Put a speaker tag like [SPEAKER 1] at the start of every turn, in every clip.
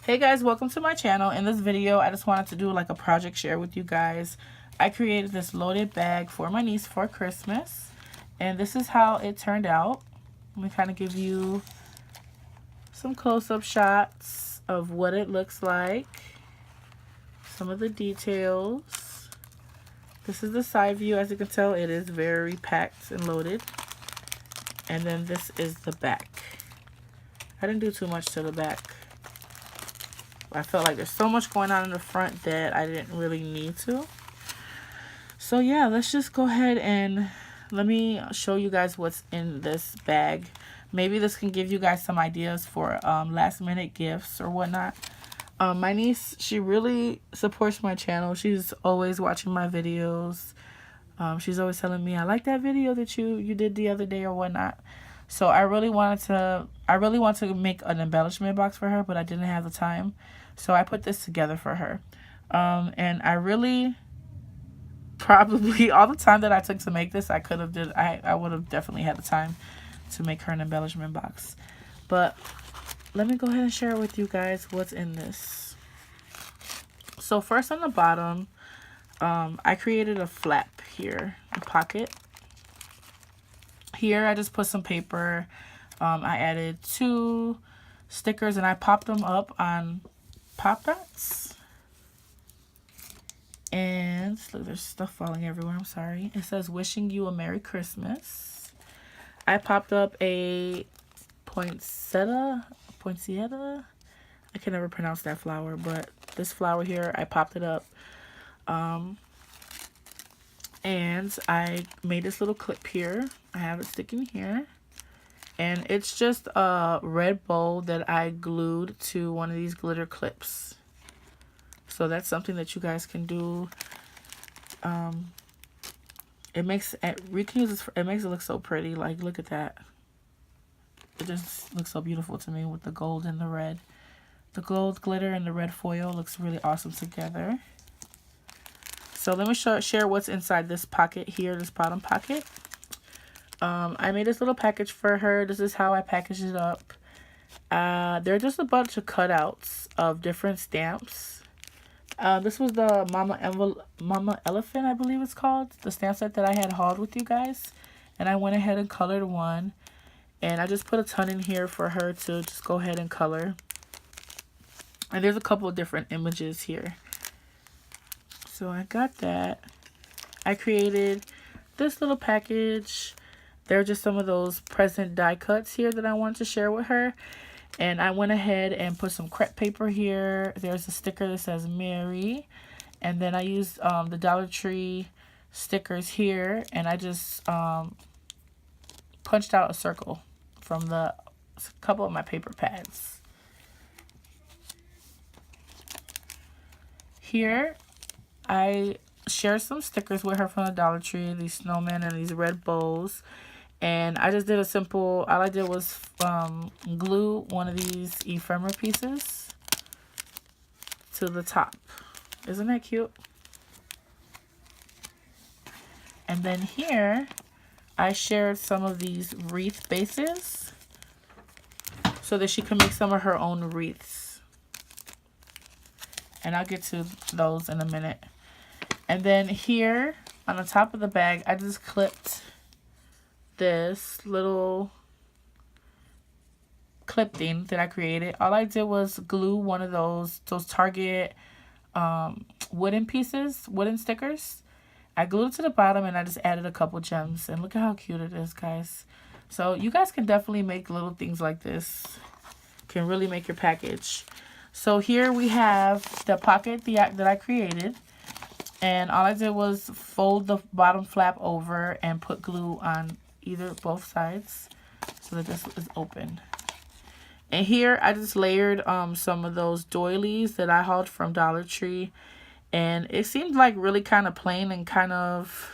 [SPEAKER 1] Hey guys, welcome to my channel. In this video, I just wanted to do like a project share with you guys. I created this loaded bag for my niece for Christmas, and this is how it turned out. Let me kind of give you some close-up shots of what it looks like, some of the details. This is the side view. As you can tell, it is very packed and loaded. And then this is the back. I didn't do too much to the back. I felt like there's so much going on in the front that I didn't really need to. So yeah, let's just go ahead and let me show you guys what's in this bag. Maybe this can give you guys some ideas for last minute gifts or whatnot. My niece, she really supports my channel. She's always watching my videos. She's always telling me, I like that video that you did the other day or whatnot. So I really want to make an embellishment box for her, but I didn't have the time. So I put this together for her. And I really probably all the time that I took to make this, I would have definitely had the time to make her an embellishment box. But let me go ahead and share with you guys what's in this. So first on the bottom, I created a flap here, a pocket. Here I just put some paper. I added 2 stickers and I popped them up on Pop Dots. And look, there's stuff falling everywhere. I'm sorry. It says wishing you a Merry Christmas. I popped up a poinsettia. I can never pronounce that flower, but this flower here, I popped it up. And I made this little clip here. I have it sticking here. And it's just a red bow that I glued to one of these glitter clips. So that's something that you guys can do. It makes it look so pretty. Like, look at that. It just looks so beautiful to me with the gold and the red. The gold glitter and the red foil looks really awesome together. So let me share what's inside this pocket here, this bottom pocket. I made this little package for her. This is how I packaged it up. There are just a bunch of cutouts of different stamps. This was the Mama Elephant, I believe it's called. The stamp set that I had hauled with you guys. And I went ahead and colored one. And I just put a ton in here for her to just go ahead and color. And there's a couple of different images here. So I got that. I created this little package. There are just some of those present die cuts here that I wanted to share with her. And I went ahead and put some crepe paper here. There's a sticker that says Merry. And then I used the Dollar Tree stickers here. And I just punched out a circle from a couple of my paper pads. Here, I shared some stickers with her from the Dollar Tree, these snowmen and these red bows. And I just did a simple, all I did was glue one of these ephemera pieces to the top. Isn't that cute? And then here, I shared some of these wreath bases so that she can make some of her own wreaths. And I'll get to those in a minute. And then here on the top of the bag, I just clipped this little clip thing that I created. All I did was glue one of those Target wooden stickers. I glued it to the bottom and I just added a couple gems. And look at how cute it is, guys. So you guys can definitely make little things like this. Can really make your package. So here we have the pocket that I created. And all I did was fold the bottom flap over and put glue on both sides so that this is open. And here I just layered some of those doilies that I hauled from Dollar Tree. And it seemed like really kind of plain and kind of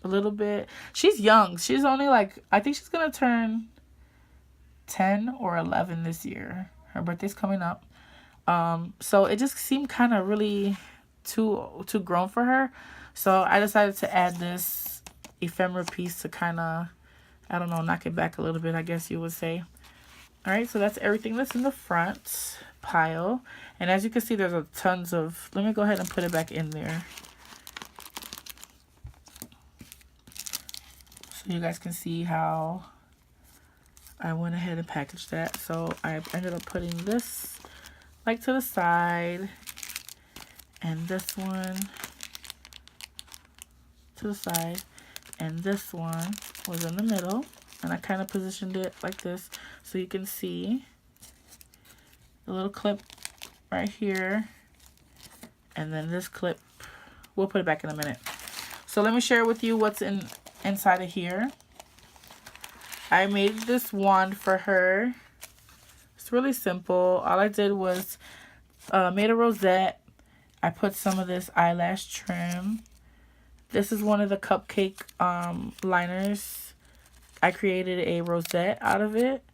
[SPEAKER 1] a little bit. She's young. She's only like, I think she's going to turn 10 or 11 this year. Her birthday's coming up. So it just seemed kind of really too grown for her. So I decided to add this ephemera piece to kind of, I don't know, knock it back a little bit, I guess you would say. All right, so that's everything that's in the front. pile. And as you can see, there's a tons of, let me go ahead and put it back in there so you guys can see how I went ahead and packaged that. So I ended up putting this like to the side, and this one to the side, and this one was in the middle, and I kind of positioned it like this so you can see the little clip right here, and then this clip, we'll put it back in a minute. So let me share with you what's inside of here. I made this wand for her. It's really simple. All I did was made a rosette. I put some of this eyelash trim. This is one of the cupcake liners. I created a rosette out of it,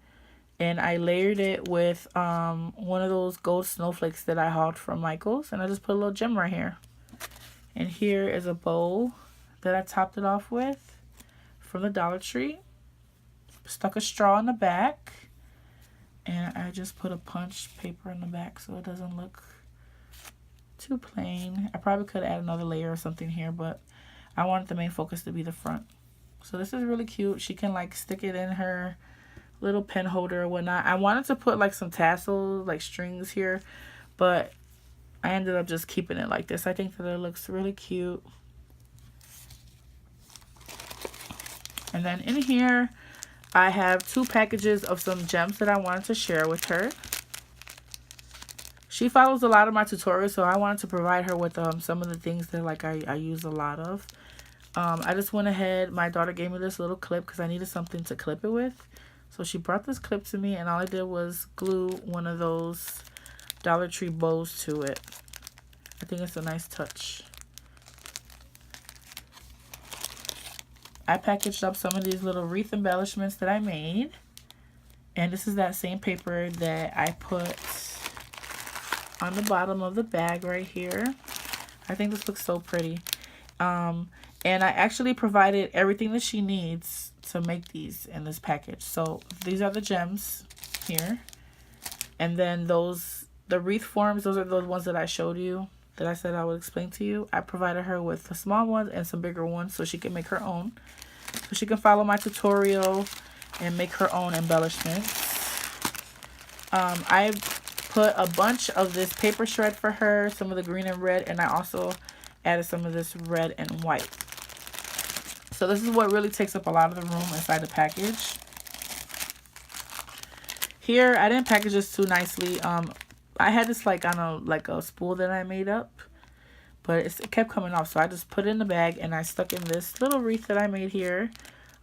[SPEAKER 1] and I layered it with one of those gold snowflakes that I hauled from Michael's, and I just put a little gem right here. And here is a bow that I topped it off with from the Dollar Tree. Stuck a straw in the back, and I just put a punch paper in the back so it doesn't look too plain. I probably could add another layer or something here, but I wanted the main focus to be the front. So this is really cute. She can like stick it in her little pen holder or whatnot. I wanted to put like some tassels, like strings here, but I ended up just keeping it like this. I think that it looks really cute. And then in here, I have 2 packages of some gems that I wanted to share with her. She follows a lot of my tutorials, so I wanted to provide her with some of the things that like I use a lot of. I just went ahead, my daughter gave me this little clip because I needed something to clip it with. So she brought this clip to me, and all I did was glue one of those Dollar Tree bows to it. I think it's a nice touch. I packaged up some of these little wreath embellishments that I made. And this is that same paper that I put on the bottom of the bag right here. I think this looks so pretty. And I actually provided everything that she needs to make these in this package. So these are the gems here. And then the wreath forms, those are the ones that I showed you, that I said I would explain to you. I provided her with the small ones and some bigger ones so she can make her own. So she can follow my tutorial and make her own embellishments. I put a bunch of this paper shred for her, some of the green and red, and I also added some of this red and white. So this is what really takes up a lot of the room inside the package. Here, I didn't package this too nicely. I had this like on a spool that I made up, but it kept coming off, so I just put it in the bag and I stuck in this little wreath that I made here.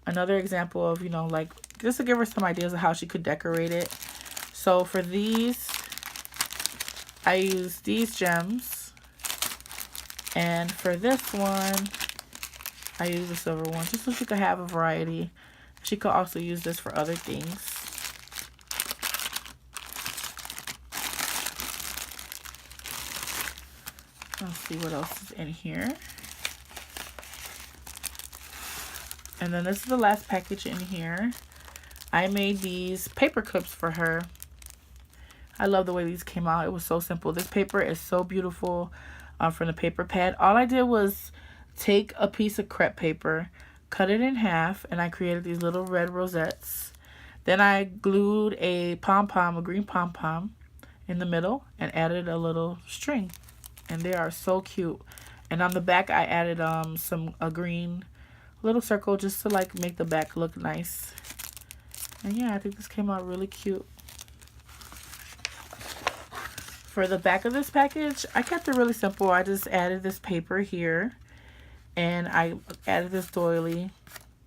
[SPEAKER 1] Another example of, you know, like just to give her some ideas of how she could decorate it. So for these, I used these gems, and for this one, I used the silver one just so she could have a variety. She could also use this for other things. Let's see what else is in here. And then this is the last package in here. I made these paper clips for her. I love the way these came out. It was so simple. This paper is so beautiful from the paper pad. All I did was take a piece of crepe paper, cut it in half, and I created these little red rosettes. Then I glued a pom-pom, a green pom-pom in the middle, and added a little string. And they are so cute. And on the back, I added a green little circle just to like make the back look nice. And yeah, I think this came out really cute. For the back of this package, I kept it really simple. I just added this paper here, and I added this doily.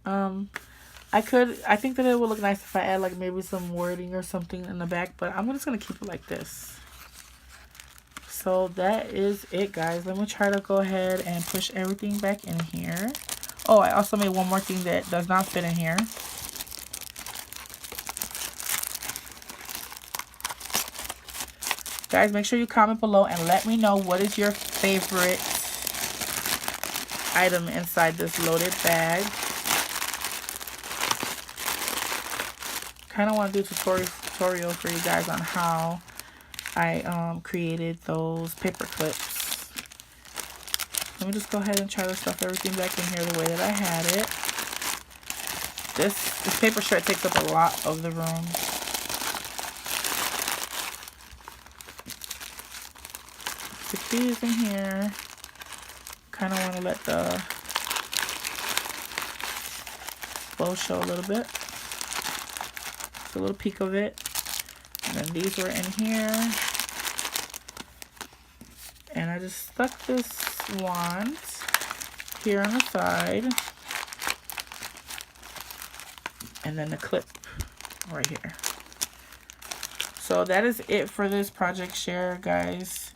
[SPEAKER 1] I think that it would look nice if I add like maybe some wording or something in the back, but I'm just gonna keep it like this. So that is it, guys. Let me try to go ahead and push everything back in here. Oh, I also made one more thing that does not fit in here. Guys, make sure you comment below and let me know what is your favorite item inside this loaded bag. Kind of want to do a tutorial for you guys on how I created those paper clips. Let me just go ahead and try to stuff everything back in here the way that I had it. This paper shred takes up a lot of the room. Stick these in here. Kind of want to let the bow show a little bit. Just a little peek of it. And then these were in here. And I just stuck this wand here on the side. And then the clip right here. So that is it for this project share, guys.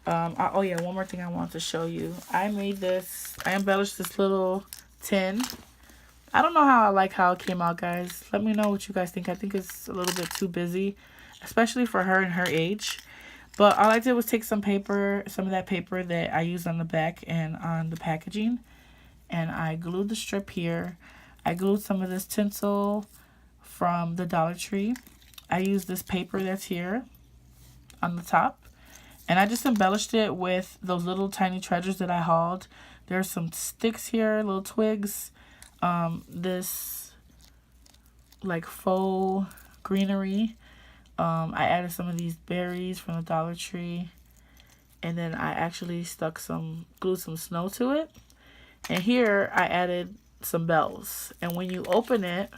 [SPEAKER 1] Oh yeah, one more thing I want to show you. I embellished this little tin. I don't know how it came out, guys. Let me know what you guys think. I think it's a little bit too busy, especially for her and her age. But all I did was take some paper, some of that paper that I used on the back and on the packaging, and I glued the strip here. I glued some of this tinsel from the Dollar Tree. I used this paper that's here on the top, and I just embellished it with those little tiny treasures that I hauled. There's some sticks here, little twigs. This like faux greenery. I added some of these berries from the Dollar Tree, and then I actually glued some snow to it. And here I added some bells. And when you open it,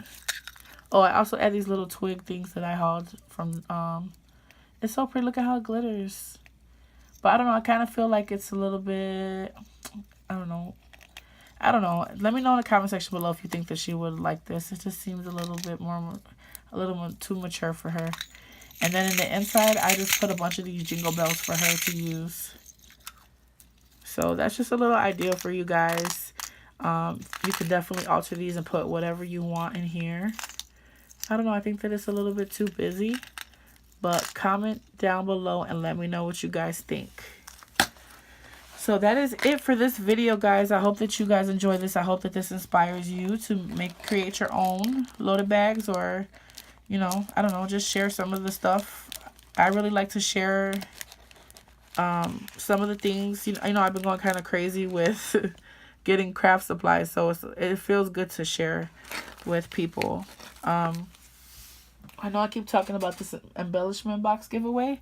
[SPEAKER 1] oh, I also add these little twig things that I hauled from, it's so pretty. Look at how it glitters. But I don't know, I kind of feel like it's a little bit, I don't know. Let me know in the comment section below if you think that she would like this. It just seems a little more too mature for her. And then in the inside, I just put a bunch of these jingle bells for her to use. So that's just a little idea for you guys. You can definitely alter these and put whatever you want in here. I don't know, I think that it's a little bit too busy. But comment down below and let me know what you guys think. So that is it for this video, guys. I hope that you guys enjoy this. I hope that this inspires you to create your own loaded bags, or, you know, I don't know, just share some of the stuff. I really like to share some of the things. You know, I've been going kind of crazy with getting craft supplies, so it feels good to share with people. I know I keep talking about this embellishment box giveaway.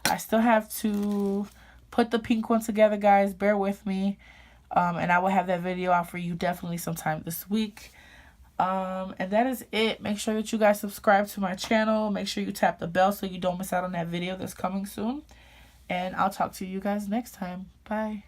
[SPEAKER 1] I still have to put the pink one together, guys. Bear with me. And I will have that video out for you definitely sometime this week. And that is it. Make sure that you guys subscribe to my channel. Make sure you tap the bell so you don't miss out on that video that's coming soon. And I'll talk to you guys next time. Bye.